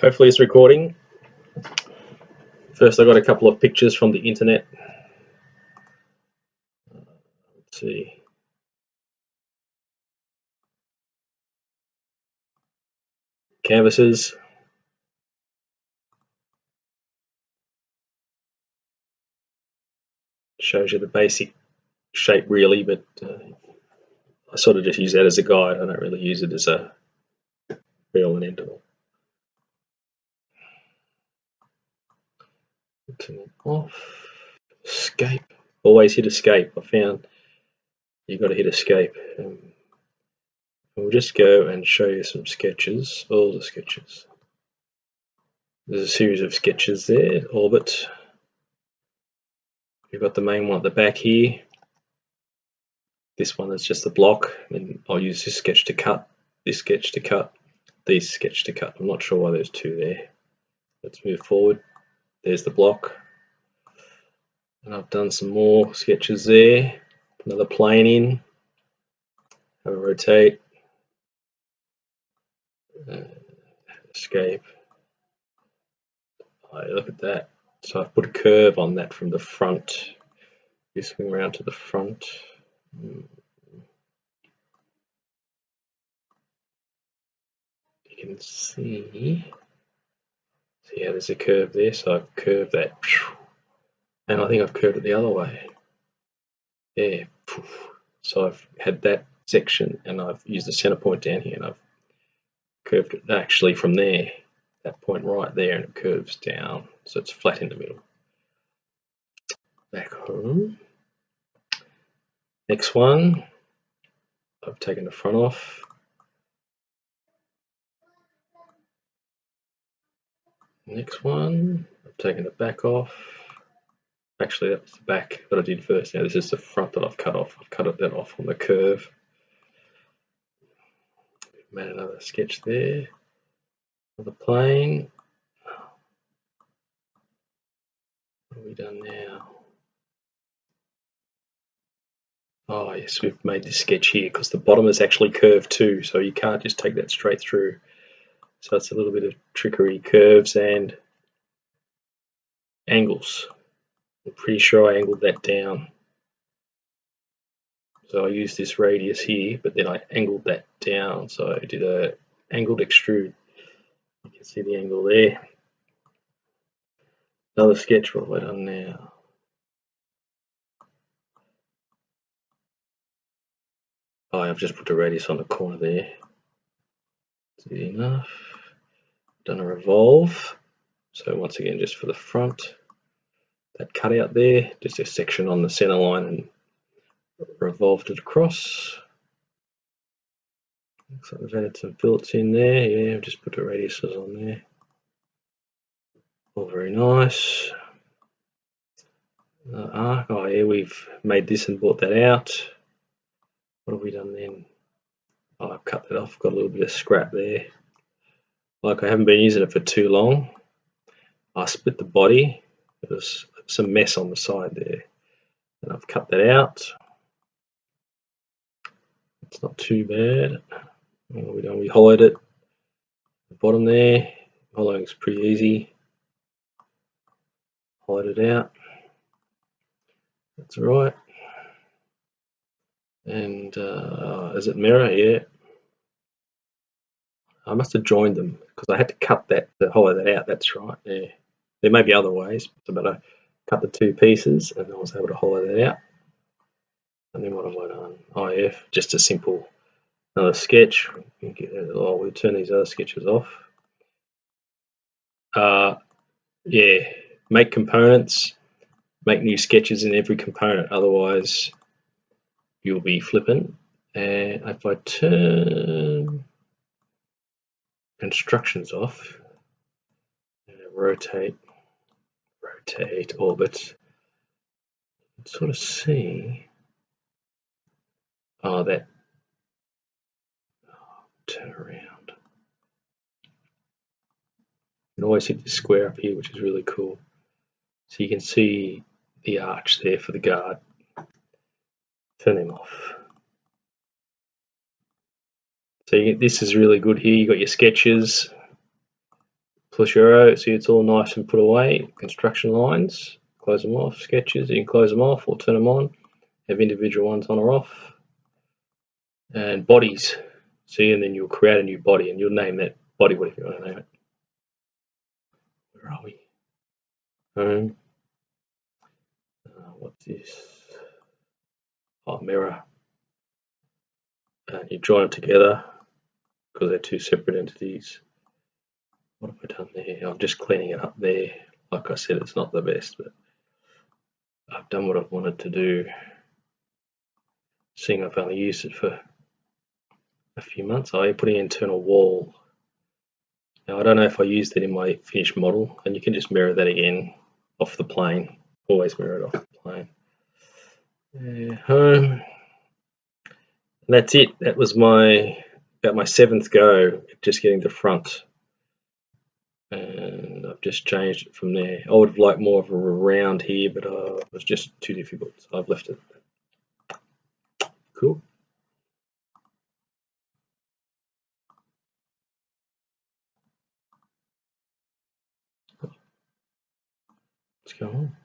Hopefully it's recording. First I got a couple of pictures from the internet. Let's see. Canvases. Shows you the basic shape really, but I sort of just use that as a guide. I don't really use it as a be-all and end-all. Turn it off. Escape. Always hit escape. I found you've got to hit escape. We'll just go and show you some sketches, all the sketches. There's a series of sketches there, orbit. You've got the main one at the back here. This one is just a block, and I'll use this sketch to cut, this sketch to cut, this sketch to cut. I'm not sure why there's two there. Let's move forward. There's the block. And I've done some more sketches there. Another plane in. Have a rotate. Escape. Look at that. So I've put a curve on that from the front. You swing around to the front. You can see how there's a curve there. So I've curved that. And I think I've curved it the other way. Yeah. So I've had that section and I've used the center point down here and I've curved it actually from there, that point right there, and it curves down. So it's flat in the middle. Back home. Next one, I've taken the front off. Next one, I've taken the back off. Actually, that was the back that I did first. Now this is the front that I've cut off. I've cut that off on the curve. Made another sketch there. Another plane. What have we done now? Oh yes, we've made this sketch here because the bottom is actually curved too, so you can't just take that straight through. So it's a little bit of trickery, curves and angles. I'm pretty sure I angled that down. So I used this radius here, but then I angled that down. So I did a angled extrude. You can see the angle there. Another sketch, what have I done now? Oh, I've just put a radius on the corner there. That's easy enough. Done a revolve. So once again, just for the front, that cutout there, just a section on the center line and revolved it across. Looks like we've added some fillets in there. Yeah, I've just put the radiuses on there. All very nice. Arc. Oh yeah, we've made this and brought that out. What have we done then? Oh, I've cut that off. Got a little bit of scrap there. Like I haven't been using it for too long. I split the body. There's some mess on the side there, and I've cut that out. It's not too bad. What have we done? We hollowed it. The bottom there. Hollowing is pretty easy. Hollowed it out. That's right. And is it mirror? Yeah. I must have joined them because I had to cut that to hollow that out. That's right. Yeah. There may be other ways, but I cut the two pieces and I was able to hollow that out. And then what have I done? Oh yeah, just a simple another sketch. We'll turn these other sketches off. Yeah, make components, make new sketches in every component, otherwise you'll be flipping. And if I turn constructions off, rotate, orbit, sort of see, that, turn around. You can always hit the square up here, which is really cool. So you can see the arch there for the guard. Turn them off. So this is really good here. You've got your sketches. Clichero, see it's all nice and put away. Construction lines, close them off. Sketches, you can close them off or turn them on. Have individual ones on or off. And bodies, see, and then you'll create a new body and you'll name that body whatever you want to name it. Where are we? Home. What's this? Oh, mirror. And you join them together because they're two separate entities. What have I done there? I'm just cleaning it up there. Like I said, it's not the best, but I've done what I've wanted to do. Seeing I've only used it for a few months. I'm putting an internal wall. Now I don't know if I used it in my finished model, and you can just mirror that again off the plane. Always mirror it off the plane. Home. And that's it. That was about my 7th go at just getting the front. And I've just changed it from there. I would have liked more of a round here, but it was just too difficult, so I've left it. Cool. What's going on?